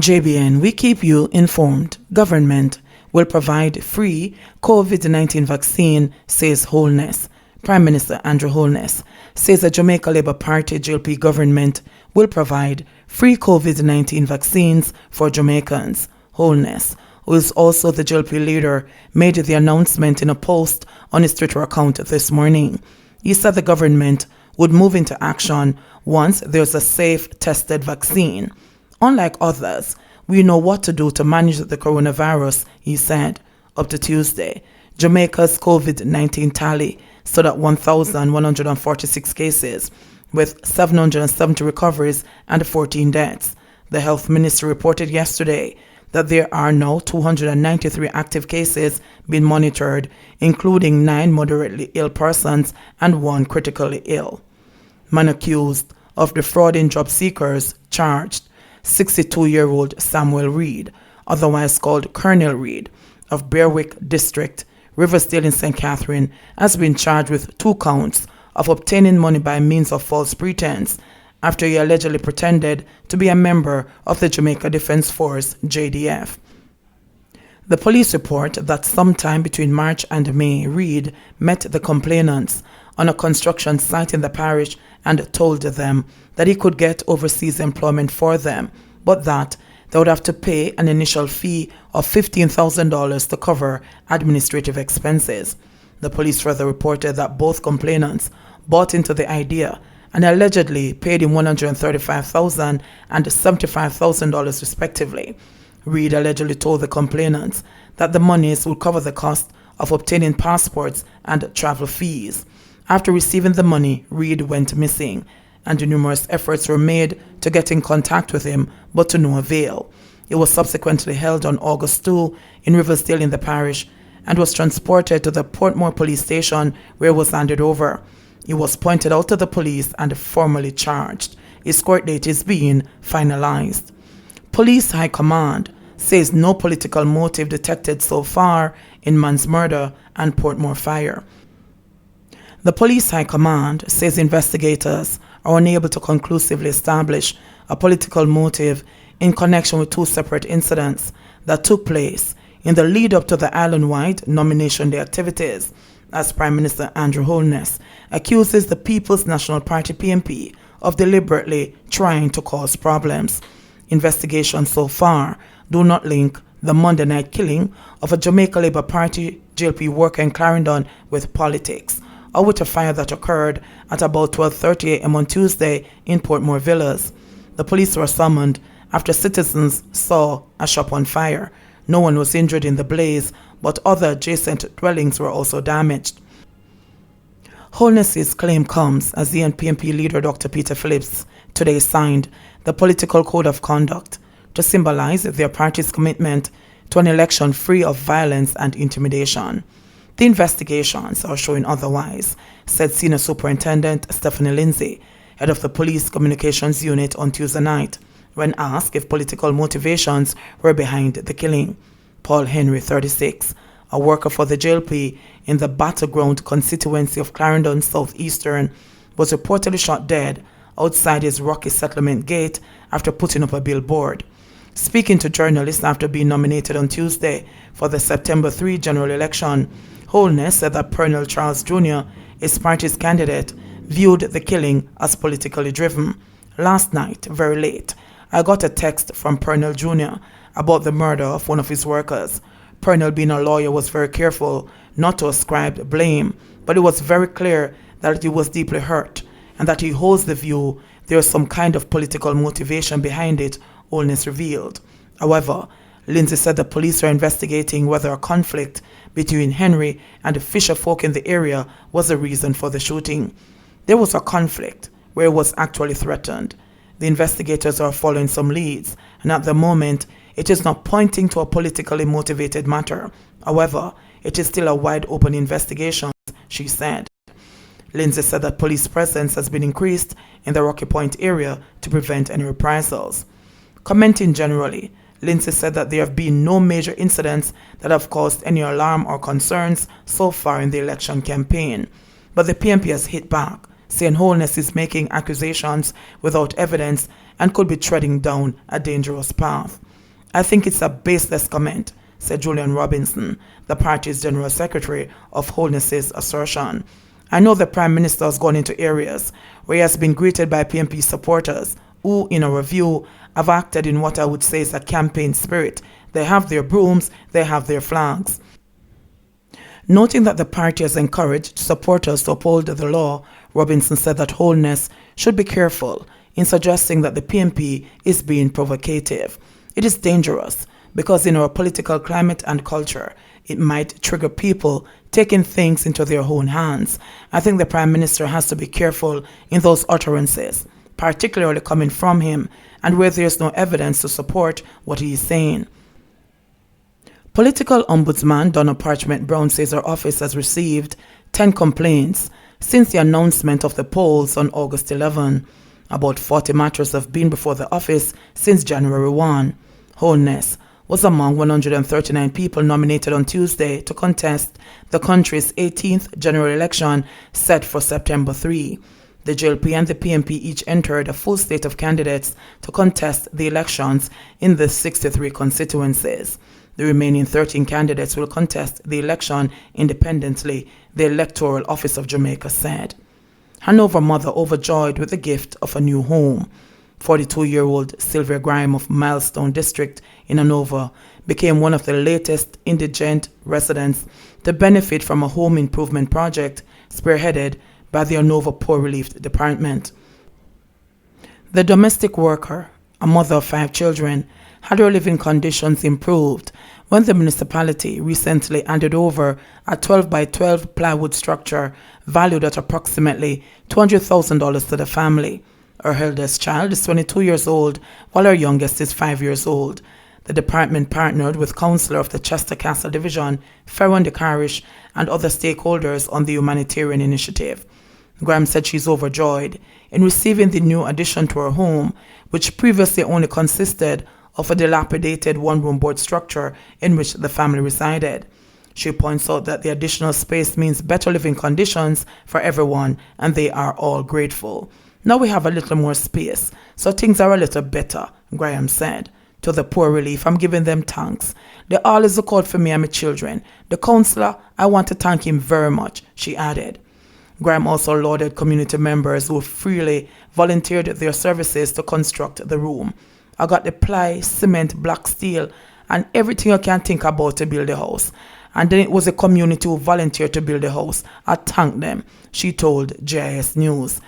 JBN, we keep you informed. Government will provide free COVID-19 vaccine, says Holness. Prime Minister Andrew Holness says the Jamaica Labour Party JLP government will provide free COVID-19 vaccines for Jamaicans. Holness, who is also the JLP leader, made the announcement in a post on his Twitter account this morning. He said the government would move into action once there's a safe, tested vaccine. Unlike others, we know what to do to manage the coronavirus, he said. Up to Tuesday, Jamaica's COVID-19 tally stood at 1,146 cases, with 770 recoveries and 14 deaths. The Health Ministry reported yesterday that there are now 293 active cases being monitored, including 9 moderately ill persons and 1 critically ill. Man accused of defrauding job seekers charged 62-year-old Samuel Reed, otherwise called Colonel Reed, of Berwick District, Riversdale in St. Catherine, has been charged with 2 counts of obtaining money by means of false pretense after he allegedly pretended to be a member of the Jamaica Defence Force, JDF. The police report that sometime between March and May, Reed met the complainants on a construction site in the parish and told them that he could get overseas employment for them, but that they would have to pay an initial fee of $15,000 to cover administrative expenses. The police further reported that both complainants bought into the idea and allegedly paid him $135,000 and $75,000 respectively. Reed allegedly told the complainants that the monies would cover the cost of obtaining passports and travel fees. After receiving the money, Reed went missing, and numerous efforts were made to get in contact with him, but to no avail. He was subsequently held on August 2 in Riversdale in the parish and was transported to the Portmore police station, where he was handed over. He was pointed out to the police and formally charged. His court date is being finalized. Police High Command says no political motive detected so far in man's murder and Portmore fire. The Police High Command says investigators are unable to conclusively establish a political motive in connection with 2 separate incidents that took place in the lead-up to the island-wide Nomination Day activities, as Prime Minister Andrew Holness accuses the People's National Party PNP of deliberately trying to cause problems. Investigations so far do not link the Monday night killing of a Jamaica Labour Party JLP worker in Clarendon with politics, or with a fire that occurred at about 12:30 a.m. on Tuesday in Portmore Villas. The police were summoned after citizens saw a shop on fire. No one was injured in the blaze, but other adjacent dwellings were also damaged. Holness's claim comes as the NPMP leader Dr. Peter Phillips today signed the Political Code of Conduct to symbolize their party's commitment to an election free of violence and intimidation. The investigations are showing otherwise, said Senior Superintendent Stephanie LINDSAY, head of the Police Communications Unit, on Tuesday night, when asked if political motivations were behind the killing. Paul Henry, 36, a worker for the JLP in the battleground constituency of Clarendon Southeastern, was reportedly shot dead outside his Rocky Settlement gate after putting up a billboard. Speaking to journalists after being nominated on Tuesday for the September 3 general election, Holness said that PEARNEL Charles Jr., his party's candidate, viewed the killing as politically driven. Last night, very late, I got a text from PEARNEL Jr. about the murder of one of his workers. PEARNEL, being a lawyer, was very careful not to ascribe blame, but it was very clear that he was deeply hurt and that he holds the view there is some kind of political motivation behind it, Holness revealed. However, LINDSAY said the police are investigating whether a conflict between Henry and the fisher folk in the area was the reason for the shooting. There was a conflict where it was actually threatened. The investigators are following some leads, and at the moment, it is not pointing to a politically motivated matter. However, it is still a wide open investigation, she said. LINDSAY said that police presence has been increased in the Rocky Point area to prevent any reprisals. Commenting generally, LINDSAY said that there have been no major incidents that have caused any alarm or concerns so far in the election campaign. But the PNP has hit back, saying Holness is making accusations without evidence and could be treading down a dangerous path. I think it's a baseless comment, said Julian Robinson, the party's General Secretary of Wholeness's assertion. I know the Prime Minister has gone into areas where he has been greeted by PNP supporters who, in our view, have acted in what I would say is a campaign spirit. They have their brooms, they have their flags. Noting that the party has encouraged supporters to uphold the law, Robinson said that Wholeness should be careful in suggesting that the PNP is being provocative. It is dangerous because in our political climate and culture, it might trigger people taking things into their own hands. I think the Prime Minister has to be careful in those utterances, particularly coming from him and where there's no evidence to support what he is saying. Political Ombudsman Donna Parchment Brown says her office has received 10 complaints since the announcement of the polls on August 11. About 40 matters have been before the office since January 1. Wholeness was among 139 people nominated on Tuesday to contest the country's 18th general election set for September 3. The JLP and the PNP each entered a full slate of candidates to contest the elections in the 63 constituencies. The remaining 13 candidates will contest the election independently, the Electoral Office of Jamaica said. Hanover mother overjoyed with the gift of a new home. 42-year-old Sylvia Grime of Milestone District in Hanover became one of the latest indigent residents to benefit from a home improvement project spearheaded by the Hanover Poor Relief Department. The domestic worker, a mother of 5 children, had her living conditions improved when the municipality recently handed over a 12 by 12 plywood structure valued at approximately $200,000 to the family. Her eldest child is 22 years old, while her youngest is 5 years old. The department partnered with Councillor of the Chester Castle Division, Ferron de Carish, and other stakeholders on the humanitarian initiative. Graham said she's overjoyed in receiving the new addition to her home, which previously only consisted of a dilapidated one-room board structure in which the family resided. She points out that the additional space means better living conditions for everyone, and they are all grateful. Now we have a little more space, so things are a little better, Graham said. To the Poor Relief, I'm giving them thanks. They always look out for me and my children. The councillor, I want to thank him very much, she added. Graham also lauded community members who freely volunteered their services to construct the room. I got the ply, cement, black steel, and everything I can think about to build the house. And then it was the community who volunteered to build the house. I thank them, she told JIS News.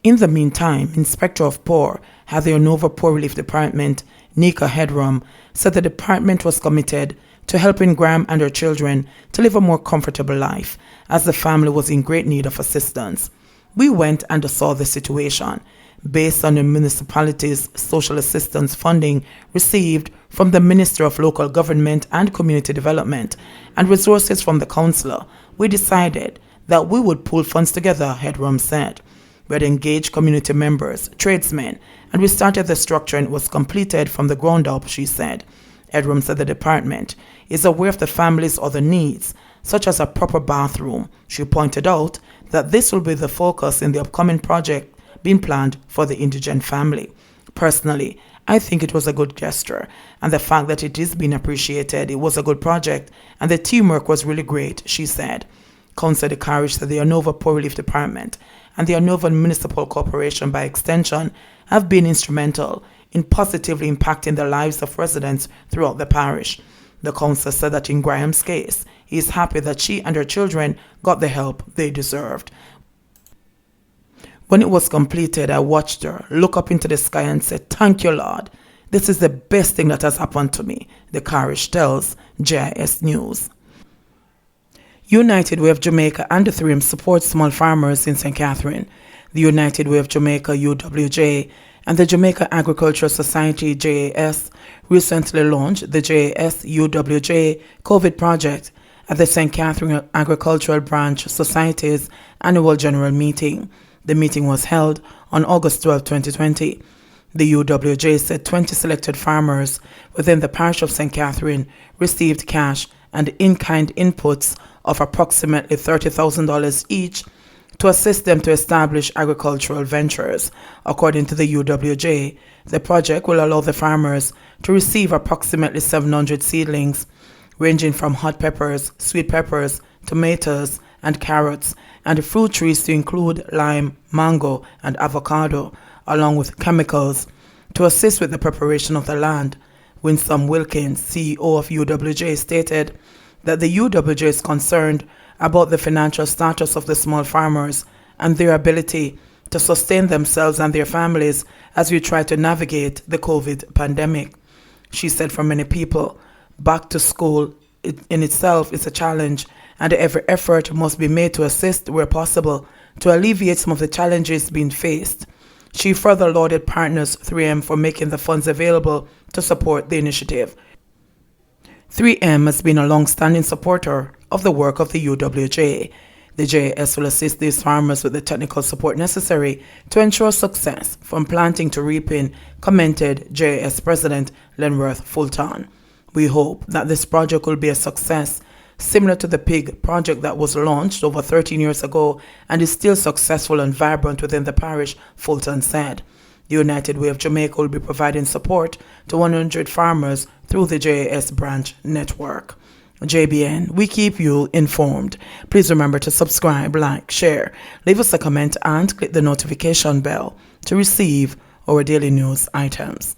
In the meantime, Inspector of Poor at the Hanover Poor Relief Department, Nika Headram, said the department was committed to helping Graham and her children to live a more comfortable life, as the family was in great need of assistance. We went and saw the situation. Based on the municipality's social assistance funding received from the Ministry of Local Government and Community Development and resources from the councillor, we decided that we would pool funds together, Headram said. We had engaged community members, tradesmen, and we started the structure and it was completed from the ground up, she said. Headram said the department is aware of the family's other needs, such as a proper bathroom. She pointed out that this will be the focus in the upcoming project being planned for the indigent family. Personally, I think it was a good gesture, and the fact that it is being appreciated, it was a good project, and the teamwork was really great, she said. Councillor DeCarish said the Hanover Poor Relief Department and the Hanover Municipal Corporation, by extension, have been instrumental in positively impacting the lives of residents throughout the parish. The councillor said that in Graham's case, he is happy that she and her children got the help they deserved. When it was completed, I watched her look up into the sky and said, "Thank you, Lord. This is the best thing that has happened to me," the parish tells JIS News. United Way of Jamaica and the 3M support small farmers in St. Catherine. The United Way of Jamaica UWJ and the Jamaica Agricultural Society JAS recently launched the JAS UWJ COVID project at the St. Catherine Agricultural Branch Society's annual general meeting. The meeting was held on August 12, 2020. The UWJ said 20 selected farmers within the parish of St. Catherine received cash and in-kind inputs of approximately $30,000 each to assist them to establish agricultural ventures. According to the UWJ, the project will allow the farmers to receive approximately 700 seedlings, ranging from hot peppers, sweet peppers, tomatoes, and carrots, and fruit trees to include lime, mango, and avocado, along with chemicals to assist with the preparation of the land. Winsome Wilkins, CEO of UWJ, stated that the UWJ is concerned about the financial status of the small farmers and their ability to sustain themselves and their families as we try to navigate the COVID pandemic. She said for many people, back to school in itself is a challenge, and every effort must be made to assist where possible to alleviate some of the challenges being faced. She further lauded partners 3M for making the funds available to support the initiative. 3M has been a long-standing supporter of the work of the UWJ. The JS will assist these farmers with the technical support necessary to ensure success from planting to reaping, commented JS President LENWORTH Fulton. We hope that this project will be a success, similar to the pig project that was launched over 13 years ago and is still successful and vibrant within the parish, Fulton said. The United Way of Jamaica will be providing support to 100 farmers through the JAS branch network. JBN, we keep you informed. Please remember to subscribe, like, share, leave us a comment, and click the notification bell to receive our daily news items.